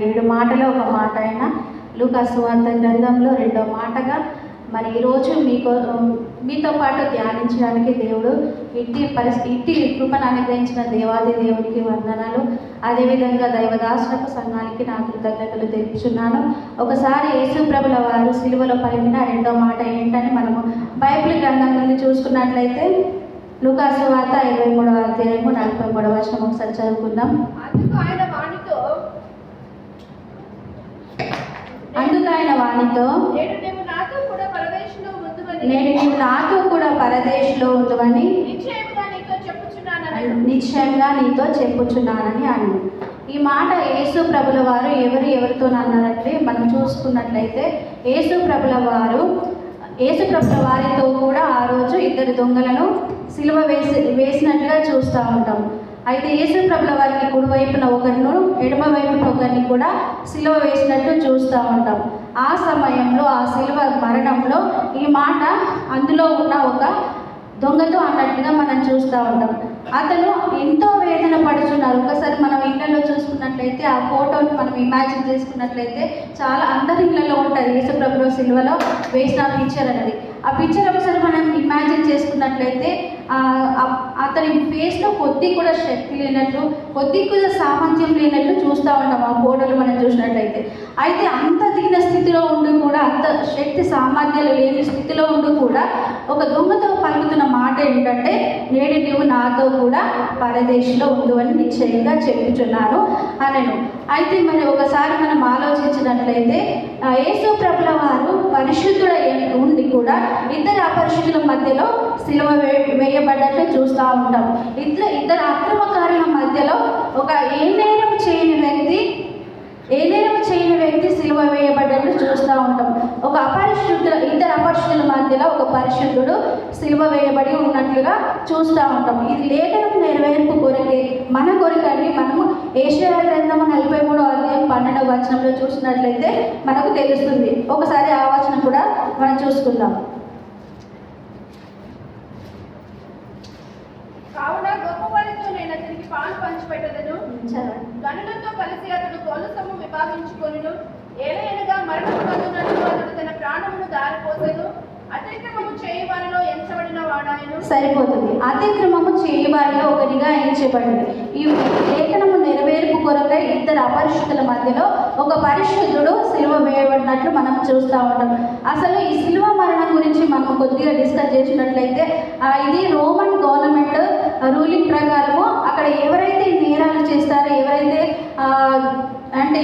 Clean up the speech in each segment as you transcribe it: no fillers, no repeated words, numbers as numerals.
7 మాటలో ఒక మాట ఆయన లూకా సువార్త గ్రంథంలో 2వ మాటగా మరి ఈరోజు మీతో పాటు ధ్యానించడానికి దేవుడు ఇట్టి కృపను అనుగ్రహించిన దేవాది దేవునికి వందనాలు. అదేవిధంగా దైవదాసులకు సంఘానికి నా కృతజ్ఞతలు తెలుపుచున్నాను. ఒకసారి యేసు ప్రభుల వారు సిలువలో పలికిన 2వ మాట ఏంటని మనము బైబిల్ గ్రంథం నుండి చూసుకున్నట్లయితే లూకా సువార్త 23వ అధ్యాయము 43వ వచనం ఒకసారి చదువుకుందాం. అందుకు ఆయన వానితో నేడు నీవు నాతో కూడా పరదేశంలో ఉందువని నిశ్చయంగా నీతో చెప్పుచున్నానని అన్నాడు. ఈ మాట యేసు ప్రభుల వారు ఎవరితో అన్నారంటే మనం చూసుకున్నట్లయితే యేసు ప్రభుల వారితో కూడా ఆ రోజు 2 దొంగలను సిలువ వేసినట్లుగా చూస్తూ ఉంటాం. అయితే యేసు ప్రభుల వారికి కుడివైపున ఒకరిను ఎడమ వైపున ఒకరిని కూడా సిలువ వేసినట్టు చూస్తూ ఉంటాం. ఆ సమయంలో ఆ సిలువ మరణంలో ఈ మాట అందులో ఉన్న ఒక దొంగతో అన్నట్లుగా మనం చూస్తూ ఉంటాం. అతను ఎంతో వేదన పడుతున్నారు. ఒకసారి మనం ఇళ్లలో చూసుకున్నట్లయితే ఆ ఫోటోని మనం ఇమాజిన్ చేసుకున్నట్లయితే చాలా అందరి ఇళ్లలో ఉంటుంది యేసు ప్రభువు సిలువలో వేసిన పిక్చర్ అనేది. ఆ పిక్చర్ ఒకసారి మనం ఇమాజిన్ చేసుకున్నట్లయితే అతని ఫేస్లో కొద్ది కూడా శక్తి లేనట్లు, కొద్ది కూడా సామర్థ్యం లేనట్లు చూస్తూ ఉంటాం ఆ ఫోటోలు మనం చూసినట్లయితే. అయితే అంత దీన స్థితిలో ఉండి కూడా, అంత శక్తి సామర్థ్యాలు లేని స్థితిలో ఉండి కూడా ఒక దొంగతో పలుకుతున్న మాట ఏంటంటే నేడు నీవు నాతో కూడా పరదేశంలో ఉండు అని నిశ్చయంగా చెప్పుచున్నాను అనను. అయితే మరి ఒకసారి మనం ఆలోచించినట్లయితే యేసు ప్రభుల వారు పరిశుద్ధుడు ఉండి కూడా 2 అపరిశుద్ధుల మధ్యలో సిలువ వేయబడ్డట్టు చూస్తూ ఉంటాం. ఇద్దరు అక్రమకారుల మధ్యలో ఒక ఏ నేరం చేయని వ్యక్తి సిలువ వేయబడ్డట్టు చూస్తూ ఉంటాం. 2 అపరిశుద్ధుల మధ్యలో ఒక పరిశుద్ధుడు సిలువ వేయబడి ఉన్నట్లుగా చూస్తూ ఉంటాం. ఇది లేఖనం నెరవేర్పు కొరకే, మన కొరకని మనము యెషయా గ్రంథము 43వ అధ్యాయం 12వ వచనంలో చూసినట్లయితే మనకు తెలుస్తుంది. ఒకసారి ఆ వచనం కూడా మనం చూసుకుందాం. కావున గొప్పవారితో నేను అతనికి పాలు పంచిపెట్టదను, గనులతో కలిసి అతడు కొలుసము విభాగించుకొనును. ఏలయనగా మరణము కలుగునట్లు అతడు తన ప్రాణమును దారిపోసెను. అతిక్రమము చేయవారిలో ఎంచబడిన వాడాయను. సరిపోతుంది. అతిక్రమము చేయవారిలో ఒకరిగా ఎంచబడింది. ఈ లేఖనము నెరవేర్పు కొరకై 2 అపరిశుద్ధుల మధ్యలో ఒక పరిశుద్ధుడు సిలువ వేయబడినట్లు మనం చూస్తూ ఉంటాం. అసలు ఈ సిలువ మరణం గురించి మనం కొద్దిగా డిస్కస్ చేసినట్లయితే ఇది రోమన్ గవర్నమెంట్ రూలింగ్ ప్రకారము అక్కడ ఎవరైతే నేరాలు చేస్తారో,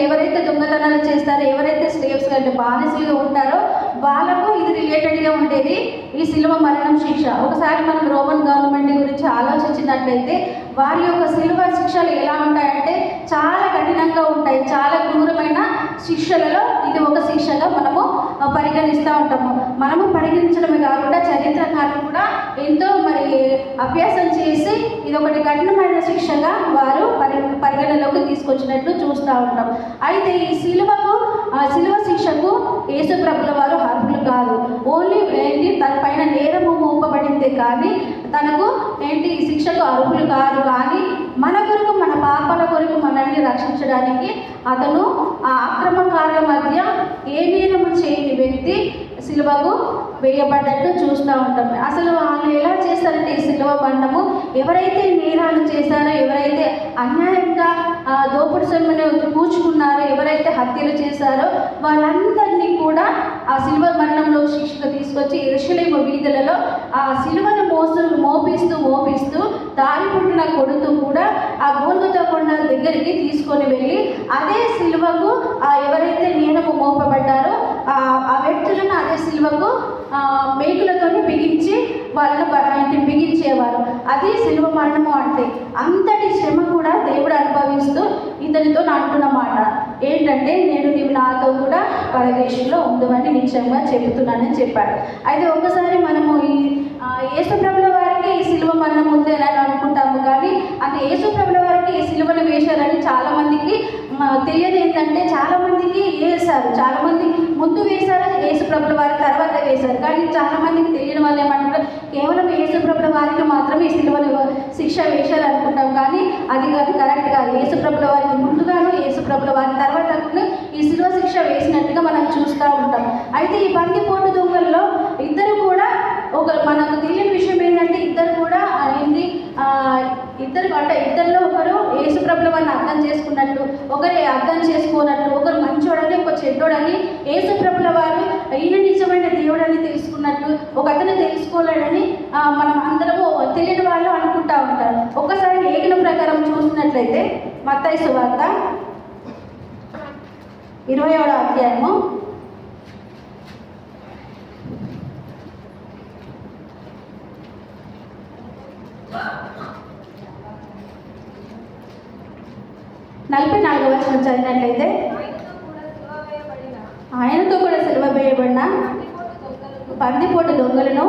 ఎవరైతే దొంగతనాలు చేస్తారో, ఎవరైతే స్లేవ్స్ అంటే బానిసలుగా ఉంటారో వాళ్ళకు ఇది రిలేటెడ్గా ఉండేది ఈ సిలువ మరణం శిక్ష. ఒకసారి మనం రోమన్ గవర్నమెంట్ గురించి ఆలోచించినట్లయితే వారి యొక్క సిలువ శిక్షలు ఎలా ఉంటాయంటే చాలా కఠినంగా ఉంటాయి. చాలా క్రూరమైన శిక్షలలో ఇది ఒక శిక్షగా మనము పరిగణిస్తూ ఉంటాము. మనము పరిగణించడమే కాకుండా చరిత్రకారులు కూడా ఎంతో అభ్యాసం చేసి ఇది ఒకటి కఠినమైన శిక్షగా వారు పరిగణలోకి తీసుకొచ్చినట్లు చూస్తూ ఉంటాం. అయితే ఈ సిలువ శిక్షకు యేసు ప్రభుల వారు అర్హులు కాదు. ఓన్లీ తన పైన నేరము మోపబడిందే కానీ తనకు ఈ శిక్షకు అర్హులు కాదు. కానీ మన కొరకు, మన పాపాల కొరకు మనల్ని రక్షించడానికి అతను ఆ అక్రమకారుల మధ్య ఏ నేరము చేయని వ్యక్తి సిలువకు వేయబడ్డట్టు చూస్తూ ఉంటాం. అసలు వాళ్ళు ఎలా చేస్తారంటే ఈ సిలువ బండము ఎవరైతే నేరాలు చేశారో, ఎవరైతే అన్యాయంగా దోపుడు సొమ్మును పూచుకున్నారో, ఎవరైతే హత్యలు చేశారో వాళ్ళందరినీ కూడా ఆ సిలువ మరణంలో శిక్షకు తీసుకొచ్చి యెరూషలేము వీధులలో ఆ సిలువను మోపిస్తూ దారి పుట్టిన కొడుతూ కూడా ఆ గోల్గొతా కొండ దగ్గరికి తీసుకొని వెళ్ళి అదే సిలువకు ఎవరైతే నేరము మోపబడ్డారో ఆ వ్యక్తులను అదే సిలువకు మేకులతో బిగించి వాళ్ళని బిగించేవారు. అది సిలువ మరణము అంటే. అంతటి శ్రమ కూడా దేవుడు అనుభవిస్తూ ఇతనితో అంటున్న మాట ఏంటంటే నేడు నీవు నాతో కూడా పరదేశంలో ఉందని నిశ్చయంగా చెబుతున్నానని చెప్పాడు. అయితే ఒకసారి మనము ఈ యేసు ప్రభుల వారికి ఈ సిలువ మరణం ఉందని అనుకుంటాము. కానీ అంటే యేసు ప్రభుల వారికి ఈ సిలువను వేశారని చాలామందికి తెలియదు ఏంటంటే చాలా మందికి వేశారు, చాలా మంది ముందు వేశారు యేసు ప్రభుల వారి తర్వాత వేశారు. కానీ చాలా మందికి తెలియని వాళ్ళు ఏమంటారు, కేవలం యేసు ప్రభుల వారికి మాత్రమే సిలువను శిక్ష వేశారు అనుకుంటాం. కానీ అది కరెక్ట్ కాదు. యేసు ప్రభుల వారికి ముందుగాను యేసు ప్రభుల వారి తర్వాత ఈ సిలువ శిక్ష వేసినట్టుగా మనం చూస్తూ ఉంటాం. అయితే ఈ బందిపోటు దొంగల్లో ఇద్దరు కూడా మనకు తెలియని విషయం ఏంటంటే ఇద్దరు కూడా ఇద్దరిలో ఒకరు యేసు ప్రభుల వారిని అర్థం చేసుకున్నట్లు, ఒకరు అర్థం చేసుకోనట్లు, ఒకరు మంచోడని ఒక చెడ్డోడని, యేసు ప్రభుల వారు ఈయన నిజమైన దేవుడని తెలుసుకున్నట్లు, ఒక అతను తెలుసుకోలేడని మనం అందరము తెలియని వాళ్ళు అనుకుంటా ఉంటారు. ఒక్కసారి లేఖన ప్రకారం చూసినట్లయితే మత్తయి సువార్త 20వ అధ్యాయము 44వ వచనం చదివినట్లయితే, ఆయనతో కూడా సిలువ వేయబడిన బందిపోటు దొంగలను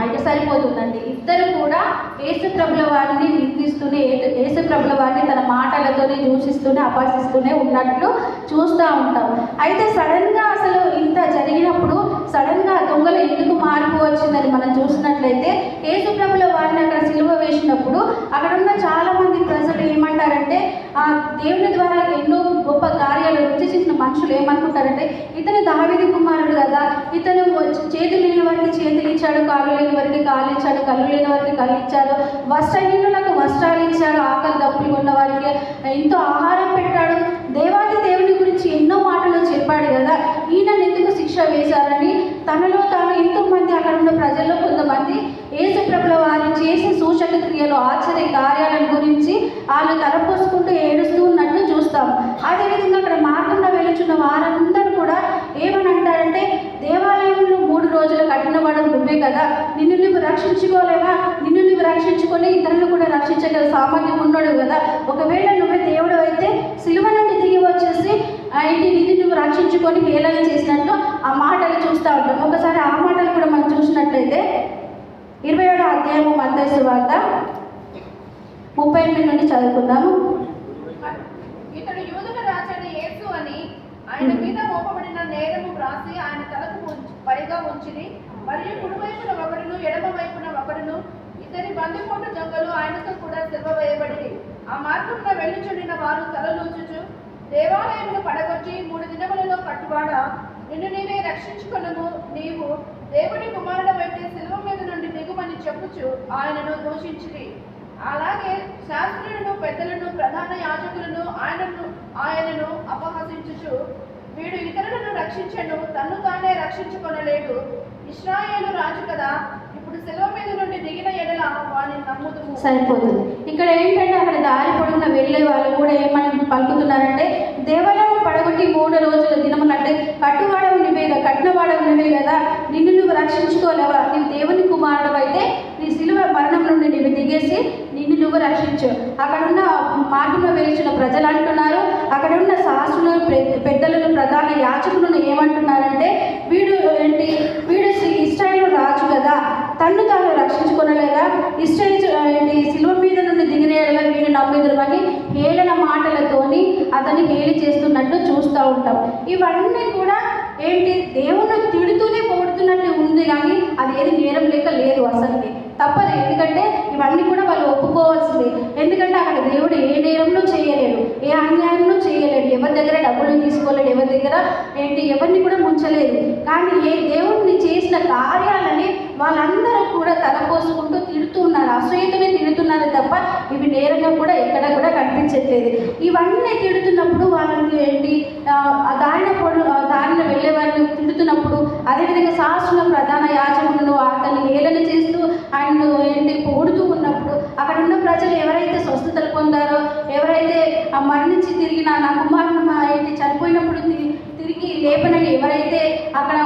ఇక సరిపోతుందండి. ఇద్దరు కూడా యేసు ప్రభుల వారిని నిందిస్తూనే, యేసు ప్రభుల వారిని తన మాటలతోనే దూషిస్తూనే అపహసిస్తూనే ఉన్నట్లు చూస్తూ ఉంటాం. అయితే సడన్గా అసలు ఇంత జరిగినప్పుడు సడన్గా దొంగలు ఎందుకు మార్పు వచ్చిందని మనం చూసినట్లయితే, యేసు ప్రభుల వారిని అక్కడ సిలువ వేసినప్పుడు అక్కడ ఉన్న చాలా మంది ప్రజలు ఏమంటారంటే, దేవుని ద్వారా ఎన్నో గొప్ప కార్యాలు రుచి చేసిన మనుషులు ఏమనుకుంటారంటే, ఇతను దావీదు కుమారుడు కదా, ఇతను చేతులు లేని వారికి చేతులు ఇచ్చాడు, కాళ్ళు లేని వారికి కాళ్ళు ఇచ్చాడు, కళ్ళు లేని వారికి కళ్ళు ఇచ్చాడు, వస్త్రహీనులకు వస్త్రాలు ఇచ్చాడు, ఆకలి దప్పులు ఉన్న వారికి ఎంతో ఆహారం పెట్టాడు, దేవాది దేవుని గురించి ఎన్నో మాటలు చెప్పాడు కదా, ఈయనను ఎందుకు శిక్ష వేశారని తనలో తాను ఎంతోమంది అక్కడ ఉన్న ప్రజల్లో కొంతమంది యేసు ప్రభుల వారు చేసే సూచక క్రియలు, ఆశ్చర్య కార్యాలను గురించి వాళ్ళు తలపోసుకుంటూ ఏడుస్తూ ఉన్నట్లు చూస్తాం. అదేవిధంగా అక్కడ మార్గంలో వెళుచున్న వారందరూ కూడా ఏమని అంటారంటే, దేవాలయంలో 3 రోజులు కట్టినవాడు నువ్వే కదా, నిన్ను నువ్వు రక్షించుకోలేవా, నిన్ను నువ్వు రక్షించుకొని ఇతరులను కూడా రక్షించగల సామర్థ్యం ఉన్నాడు కదా, ఒకవేళ నువ్వే దేవుడు అయితే సిలువ నుండి దిగి వచ్చేసి ఇది నువ్వు రక్షించుకొని హేళన చేసినట్లు ఆ మాటలు చూస్తూ ఉంటాం. ఒకసారి ఆ మాటలు కూడా మనం చూసినట్లయితే 20వ అధ్యాయము మత్తయి సువార్త 38 నుండి చదువుకుందాము. ఇతడు యూదుల రాజైన యేసు అని ఆయన మీద మోపబడిన నేరము వ్రాసి ఆయన తలకు పైగా ఉంచిరి. మరియు కుడివైపున ఒకడును ఎడమ వైపున ఒకడును ఇద్దరి బందిపోటు దొంగలు ఆయనతో కూడా సిలువ వేయబడి, ఆ మార్గంలో వెళ్ళుచుండిన వారు తలలూచుచు, దేవాలయమును పడగొట్టి 3 దినములలో కట్టువాడా, నిన్ను నీవే రక్షించుకొనుము, నీవు దేవుని కుమారుడవైతే సిలువ మీద నుండి దిగుమని చెప్పుచు ఆయనను దూషించిరి. అలాగే శాస్త్రులను, పెద్దలను, ప్రధాన యాజకులను ఆయనను అపహసించుచు, వీడు ఇతరులను రక్షించను, తన్ను తానే రక్షించుకొనలేడు, ఇశ్రాయేలు రాజు కదా, ఇప్పుడు సిలువ మీద నుండి దిగిన ఎడల వారిని నమ్ముదుము. సరిపోతుంది. ఇక్కడ ఏంటంటే అక్కడ దారి పొడుగున వెళ్ళే వాళ్ళు కూడా ఏమని పలుకుతున్నారంటే, దేవాలయం పడగొట్టి 3 రోజుల దినములు అంటే కట్టువాడవు నువ్వే కదా, కట్టినవాడవు నువ్వే కదా, నిన్ను నువ్వు రక్షించుకోలేవా, నీవు దేవుని కుమారుడు అయితే నీ సిలువ మరణం నుండి నువ్వు దిగేసి నిన్ను నువ్వు రక్షించు. అక్కడున్న మార్గంలో వెలిచిన ప్రజలు అంటున్నారు, అక్కడున్న శాస్త్రులు, పెద్దలను, ప్రధాన యాజకులను ఏమంటున్నారంటే, వీడు ఇశ్రాయేలు రాజు కదా, తన్ను తాను రక్షించుకోనలేదా, ఇశ్రాయేలు సిలువ మీద నుండి దిగినేలా వీడు నమ్మిదురని హేళన మాటలతోని అతన్ని హేళి చేస్తున్నట్లు చూస్తూ ఉంటాం. ఇవన్నీ కూడా ఏంటి, దేవుణ్ణి తిడుతూనే పొగుడుతున్నట్టు ఉంది, కానీ అది ఏది నేరం లేక లేదు, అసలుకి తప్పదు. ఎందుకంటే ఇవన్నీ కూడా వాళ్ళు ఒప్పుకోవాల్సిందే. ఎందుకంటే అక్కడ దేవుడు ఏ నేరంలో చేయలేడు, ఏ అన్యాయంలో చేయలేడు, ఎవరి దగ్గర డబ్బులు తీసుకోలేడు, ఎవరి దగ్గర ఎవరిని కూడా ముంచలేదు. కానీ ఏ దేవుడిని చేసిన కార్యాలని వాళ్ళందరూ కూడా తలపోసుకుంటూ తిడుతూ ఉన్నారు, అసూయతోనే తిడుతున్నారు తప్ప ఇవి నేరంగా కూడా ఎక్కడ కూడా కనిపించట్లేదు. ఇవన్నీ తిడుతున్నప్పుడు వాళ్ళకి దారిన వెళ్ళే వారిని తిడుతున్నప్పుడు, అదేవిధంగా శాస్త్రుల ప్రధాన యాజకులను అతన్ని హేళన చేస్తూ ఆయన్ను పొగుడుతూ ఉన్నప్పుడు అక్కడ ఉన్న ప్రజలు ఎవరైతే స్వస్థతలు పొందారో, ఎవరైతే మరణించి తిరిగిన నా కుమారుని చనిపోయినప్పుడు తిరిగి లేపనని ఎవరైతే అక్కడ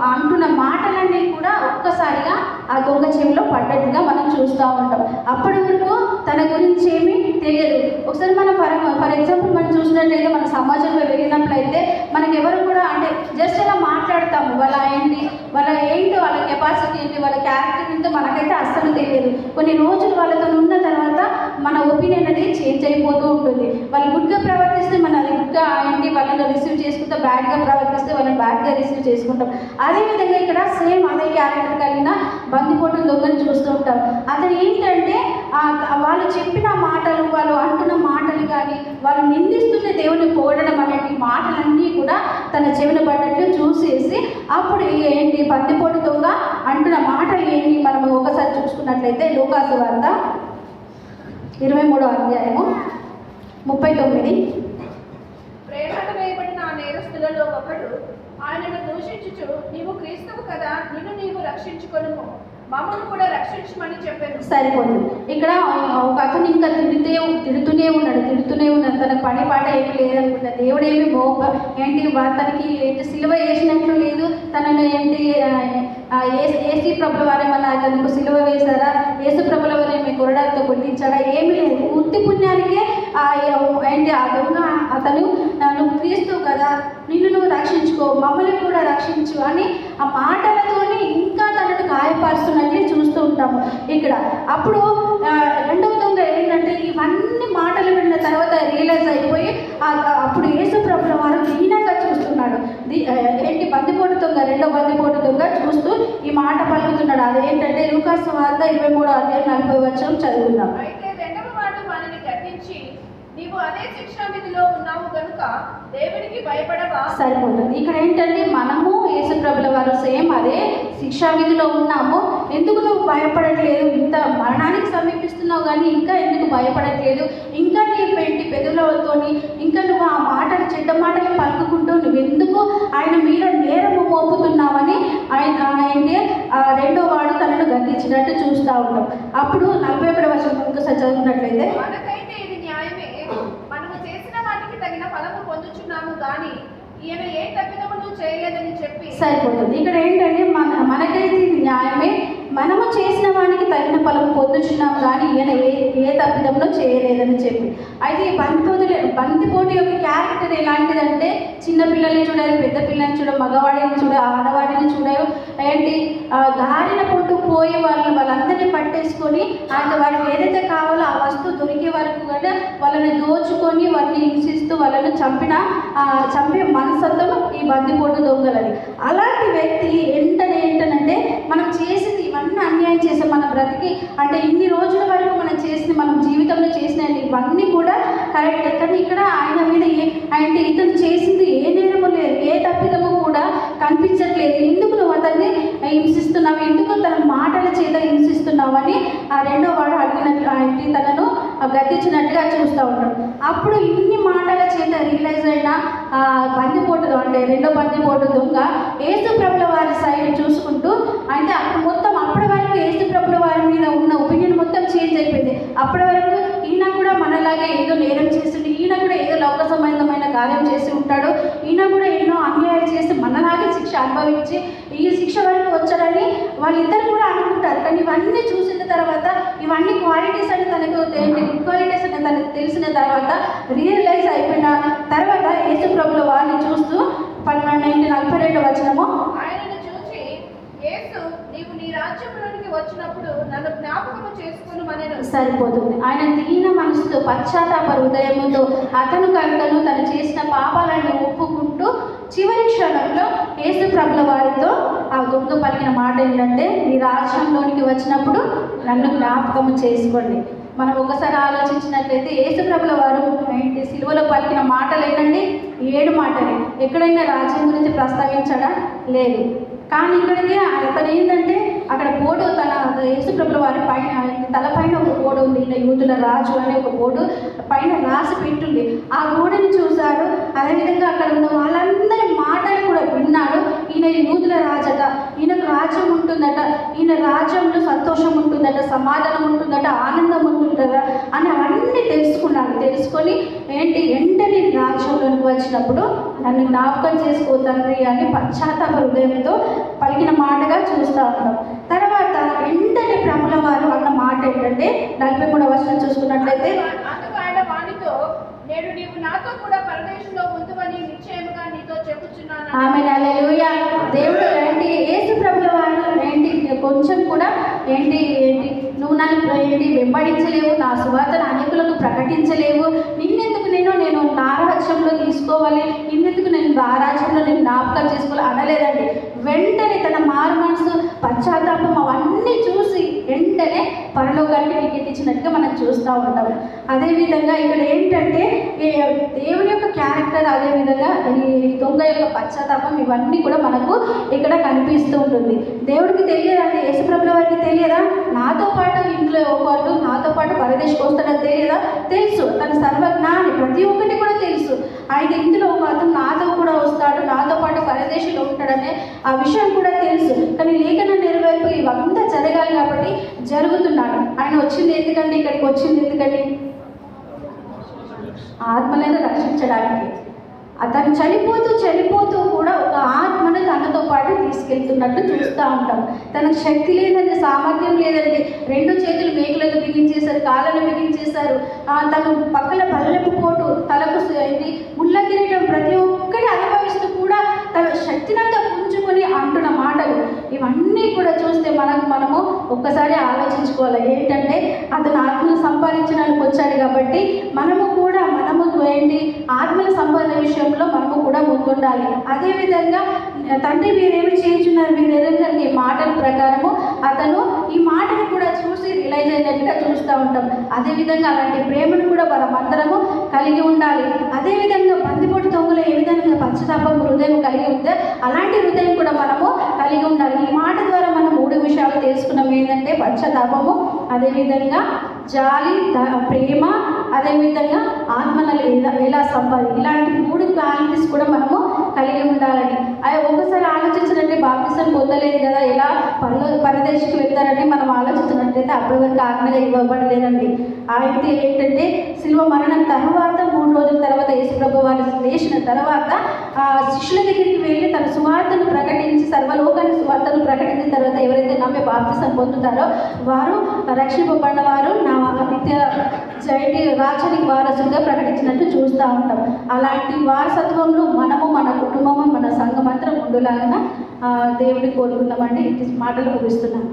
అంటున్న మాటలన్నీ కూడా ఒక్కసారిగా ఆ దొంగ చెవిలో పడ్డట్టుగా మనం చూస్తూ ఉంటాం. అప్పటి వరకు తన గురించి ఏమీ తెలియదు. ఒకసారి మనం ఫర్ ఎగ్జాంపుల్ మనం చూసినట్లయితే మన సమాజంలో వెళ్ళినట్లయితే మనకి ఎవరు కూడా అంటే జస్ట్ అలా మాట్లాడతాము, వాళ్ళ ఏంటో వాళ్ళ కెపాసిటీ ఏంటి, వాళ్ళ క్యారెక్టర్ ఏంటో మనకైతే అస్సలు తెలియదు. కొన్ని రోజులు వాళ్ళతో ఉన్న తర్వాత మన ఒపీనియన్ అనేది చేంజ్ అయిపోతూ ఉంటుంది. వాళ్ళు గుడ్గా ప్రవర్తిస్తే మన అది గుడ్గా వాళ్ళని రిసీవ్ చేసుకుంటాం, బ్యాడ్గా ప్రవర్తిస్తే వాళ్ళని బ్యాడ్గా రిసీవ్ చేసుకుంటాం. అదేవిధంగా ఇక్కడ సేమ్ అదే క్యారెక్టర్ కలిగిన బందిపోటు దొంగను చూస్తూ ఉంటాం. అతను ఏంటంటే వాళ్ళు చెప్పిన మాటలు, వాళ్ళు అంటున్న మాటలు కానీ, వాళ్ళు నిందిస్తున్న దేవుని పోగడడం అనేటి మాటలన్నీ కూడా తన చెవిన పడ్డట్లు చూసేసి అప్పుడు బందిపోటు దొంగ అంటున్న మాటలు ఏంటి మనం ఒకసారి చూసుకున్నట్లయితే లూకాసు వార్త 23వ అధ్యాయము 39. ప్రేమట వేయబడిన ఆ నేరస్తులలో ఒకడు ఆయనను దూషించుచు, నీవు క్రీస్తువు కదా, నీవు రక్షించుకొనుము, మమ్మల్ని కూడా రక్షించమని చెప్పాను. సరిపోతుంది. ఇక్కడ ఒక అతను ఇంకా తిడుతూనే ఉన్నాడు. తనకు పని పాట ఏమి లేదనుకుంటా. దేవుడు ఏమి తనకి సిలువ వేసినట్లు లేదు. తనను ఏసీ ప్రభుల వారేమన్నా తనకు సిలువ వేశారా, యేసు ప్రభుల వారేమి కొరడాలతో కొట్టించాడా, ఏమీ లేదు. ఉత్తి పుణ్యానికే ఆ దొంగ అతను నువ్వు క్రీస్తువు కదా, నువ్వు రక్షించుకో, మమ్మల్ని కూడా రక్షించు అని ఆ మాటలతోనే ఇంకా తనను గాయపరుస్తున్నట్లే చూస్తూ ఉంటాము ఇక్కడ. అప్పుడు రెండవ దొంగ ఏంటంటే ఇవన్నీ మాటలు విన్న తర్వాత రియలైజ్ అయిపోయి అప్పుడు యేసు ప్రభుల వారు దీనంగా చూస్తున్నాడు. బందిపోటు దొంగ, రెండో బందిపోటు దొంగ చూస్తూ ఈ మాట పలుకుతున్నాడు. అదేంటంటే లూకాసు వార్త 23వ అధ్యాయం 40వ వచనం చదువుకుందాం. అయితే రెండవ వాడు వారిని గద్దించి, నీవు అదే శిక్షా విధిలో ఉన్నావు కనుక దేవునికి భయపడవా? సరిపోతుంది. ఇక్కడ ఏంటంటే మనము యేసు ప్రభుల వారు సేమ్ అదే శిక్షా విధిలో ఉన్నాము. ఎందుకు నువ్వు భయపడట్లేదు? ఇంత మరణానికి సమీపిస్తున్నావు కానీ ఇంకా ఎందుకు భయపడట్లేదు? ఇంకా నీ పెదవులతోని ఇంకా నువ్వు ఆ మాటలు, చెడ్డ మాటలు పలుకుకుంటూ నువ్వెందుకు ఆయన మీద నేరము మోపుతున్నావని రెండో వాడు తనను గద్దించినట్టు చూస్తూ ఉంటాం. అప్పుడు 41వ వచనం ఇంకోసారి చదువుకున్నట్లయితే, మనకైతే ఇది న్యాయమే, మనము చేసిన వాటికి తగిన ఫలము పొందుచున్నాము కానీ ఈయన ఏ తప్పిదమును చేయలేదని చెప్పి. సరిపోతుంది. ఇక్కడ ఏంటంటే మనకైతే ఇది న్యాయమే, మనము చేసిన వానికి తగిన ఫలం పొందుచున్నాం కానీ ఈయన ఏ తప్పిదమును చేయలేదని చెప్పి. అయితే ఈ బందిపోటు యొక్క క్యారెక్టర్ ఎలాంటిదంటే చిన్నపిల్లల్ని చూడాలి, పెద్ద పిల్లల్ని చూడ, మగవాడిని చూడ, ఆడవాడిని చూడాలి, దారిన పొట్టు పోయే వాళ్ళందరినీ పట్టేసుకొని వారికి ఏదైతే కావాలో ఆ వస్తువు దొరికే వరకు కూడా వాళ్ళని దోచుకొని వాళ్ళని హింసిస్తూ వాళ్ళని చంపే మనసత్వం ఈ బందిపోటు దొంగలని. అలాంటి వ్యక్తి ఏంటంటే మనం చేసింది ఇవన్నీ అన్యాయం చేసాం, మన బ్రతికి అంటే ఇన్ని రోజుల వరకు మనం జీవితంలో చేసిన ఇవన్నీ కూడా కరెక్ట్. కానీ ఇక్కడ ఆయన మీద ఇతను చేసింది ఏ నేరము లేదు, ఏ తప్పిదము కూడా కనిపించట్లేదు. ఎందుకు నువ్వు అతన్ని హింసిస్తున్నావు, ఎందుకు తన మాటల చేత హింసిస్తున్నావు అని ఆ రెండో వాడు అడిగినట్లు తనను గద్దించినట్టుగా చూస్తూ ఉంటాడు. అప్పుడు ఇన్ని మాటల చేత రియలైజ్ అయిన బందిపోటు అంటే రెండో బందిపోటు దొంగ యేసు ప్రభుల వారి సైడ్ చూసుకుంటూ అయితే అప్పటి వరకు యేసు ప్రభుల వారి మీద ఉన్న ఒపీనియన్ మొత్తం చేంజ్ అయిపోయింది. అప్పటి వరకు ఈయన కూడా మనలాగే ఏదో నేరం చేస్తుంటే, ఈయన కూడా ఏదో లోక సంబంధమైన కార్యం చేసి ఉంటాడు, ఈయన కూడా ఎన్నో అన్యాయాలు చేసి మనలాగే శిక్ష అనుభవించి ఈ శిక్ష వరకు వచ్చాడని వాళ్ళిద్దరు కూడా అనుకుంటారు. కానీ ఇవన్నీ చూసిన తర్వాత ఇవన్నీ క్వాలిటీస్ అని తనకు గుడ్ క్వాలిటీస్ అని తనకు తెలిసిన తర్వాత రియలైజ్ అయిపోయిన తర్వాత యేసు ప్రభుల వారిని చూస్తూ 42వ వచనము, ఆయనను చూసి యేసు, నీవు నీ రాజ్యంలోనికి వచ్చినప్పుడు నన్ను జ్ఞాపకము చేసుకొనుమనెను. సరిపోతుంది. ఆయన దీన మనసుతో, పశ్చాత్తాప హృదయముతో అతను తను చేసిన పాపాలను ఒప్పుకుంటూ చివరి క్షణంలో యేసు ప్రభుల వారితో ఆ దొంగ పలికిన మాట ఏంటంటే, నీ రాజ్యంలోనికి వచ్చినప్పుడు నన్ను జ్ఞాపకము చేసుకోండి. మనం ఒకసారి ఆలోచించినట్లయితే యేసు ప్రభుల వారు సిలువలో పలికిన మాటలు ఏంటండి? 7 మాటలు. ఎక్కడైనా రాజ్యం గురించి ప్రస్తావించడా? లేదు. కానీ ఇక్కడికి అతను ఏంటంటే అక్కడ బోర్డు తన యేసు ప్రభుల వారి పైన తలపైన ఒక బోర్డు ఉంది, ఈయన యూదుల రాజు అనే ఒక బోర్డు పైన రాసి పెట్టుంది. ఆ బోర్డుని చూశాడు. అదేవిధంగా అక్కడ ఉన్న వాళ్ళందరి మాటలు కూడా విన్నాడు. ఈయన యూదుల రాజట, ఈయనకు రాజ్యం ఉంటుందట, ఈయన రాజ్యంలో సంతోషం ఉంటుందట, సమాధానం ఉంటుందట, ఆనందం ఉంటుందట అని అవన్నీ తెలుసుకున్నాడు. తెలుసుకొని వెంటనే రాజ్యంలోనికి వచ్చినప్పుడు నన్ను జ్ఞాపకం చేసుకో తండ్రి అని పశ్చాత్తాప హృదయంతో పలికిన మాటగా చూస్తూ ఉన్నాం. తర్వాత వెంటనే ప్రభుల వారు అన్న మాట ఏంటంటే 43వ వచనం చూసుకున్నట్లయితే, అందుకు ఆయన వానితో, నేడు నీవు నాతో కూడా పరదేశంలో ఉందువని నిశ్చయముగా నీతో ఆమె హల్లెలూయా. దేవుడు ఏంటి యేసు ప్రభుల వారు ఏంటి కొంచెం కూడా ఏంటి ఏంటి నువ్వు నన్ను ఏంటి వెంబడించలేవు, నా సువార్తను అనేకులకు ప్రకటించలేవు, నేను నా రాజ్యంలో తీసుకోవాలి, నిన్నెందుకు నేను నా రాజ్యంలో నేను జ్ఞాపకం చేసుకోవాలి అనలేదండి. వెంటనే తన మారు మనసు పశ్చాత్తాపం అవన్నీ చూసి వెంటనే పరలోకానికి టికెట్ ఇచ్చినట్టుగా మనం చూస్తూ ఉంటాం. అదేవిధంగా ఇక్కడ ఏంటంటే దేవుని యొక్క క్యారెక్టర్, అదేవిధంగా ఈ దొంగ యొక్క పశ్చాత్తాపం ఇవన్నీ కూడా మనకు ఇక్కడ కనిపిస్తూ ఉంటుంది. దేవుడికి తెలియదండి, యేసుప్రభుల వారికి తెలియదా నాతో పాటు ఇంట్లో ఒకళ్ళు నాతో పాటు పరదేశకు వస్తాడని తెలియదా? తెలుసు. తన సర్వజ్ఞాని, ప్రతి ఒక్కటి కూడా తెలుసు. ఆయన ఇందులో ఒక అతను నాతో కూడా వస్తాడు, నాతో పాటు పరదేశంలో ఉంటాడనే ఆ విషయం కూడా తెలుసు. కానీ లేఖన నెరవేర్పు ఇవంతా జరగాలి కాబట్టి జరుగుతున్నాడు. ఆయన వచ్చింది ఎందుకండి? ఇక్కడికి వచ్చింది ఎందుకండి? ఆత్మలను రక్షించడానికి. అతను చనిపోతూ కూడా ఒక ఆత్మను తనతో పాటు తీసుకెళ్తున్నట్టు చూస్తూ ఉంటాం. తనకు శక్తి లేదండి, సామర్థ్యం లేదండి, 2 చేతులు మేకులను బిగించేశారు, కాళ్ళను బిగించేశారు, తను పక్కల పల్లెపు పోటు, తలకు ముళ్ళ కిరీటం, ప్రతి ఒక్కటి అనుభవిస్తూ కూడా తన శక్తినంతా పుంజుకొని అంటున్న మాటలు ఇవన్నీ కూడా చూస్తే మనము ఒక్కసారి ఆలోచించుకోవాలి. ఏంటంటే అతను ఆత్మను సంపాదించడానికి వచ్చాడు కాబట్టి మనము ఏంటి ఆత్మల సంపాదన విషయంలో మనము కూడా ముందుండాలి. అదేవిధంగా తండ్రి మీరేమి చేయించున్నారు, మీరు ఎదురుగా మాటల ప్రకారము అతను ఈ మాటను కూడా చూసి రిలైజ్ అయినట్టుగా చూస్తూ ఉంటాం. అదేవిధంగా అలాంటి ప్రేమను కూడా మనమందరము కలిగి ఉండాలి. అదేవిధంగా బందిపోటు దొంగలు ఏ విధంగా పశ్చాత్తాపం హృదయం కలిగి ఉంటే అలాంటి హృదయం కూడా మనము కలిగి ఉండాలి. ఈ మాట ద్వారా మనం 3 విషయాలు తెలుసుకున్నాం. ఏంటంటే పశ్చాత్తాపము, అదేవిధంగా జాలి, ప్రేమ, అదేవిధంగా ఆత్మలను ఎలా ఇలాంటి 3 క్వాలిటీస్ కూడా మనము కలిగి ఉండాలని. అవి ఒకసారి ఆలోచించినట్టే బాప్తిసం పొందలేదు కదా, ఎలా పరదేశికి వెళ్తారని మనం ఆలోచించినట్లయితే అప్పటి వరకు ఆజ్ఞగా ఇవ్వబడలేదండి. అయితే ఏంటంటే శిలువ మరణం తర్వాత 3 రోజుల తర్వాత యేసుప్రభు వారు లేచిన తర్వాత శిష్యుల దగ్గరికి వెళ్ళి తన సువార్తను ప్రకటించి సర్వలోకాన్ని సువార్తను ప్రకటించిన తర్వాత ఎవరైతే నమ్మి బాప్తిసం పొందుతారో వారు రక్షింపబడిన వారు నా నిత్య జైటి రాజ్యానికి వారసుగా ప్రకటించినట్టు చూస్తూ ఉంటాం. అలాంటి వారసత్వంలో మనము, మన కుటుంబము, మన సంఘం అంతా ఉండులాగా దేవుడిని కోరుకుందామండి. మాటలు ముగిస్తున్నాను.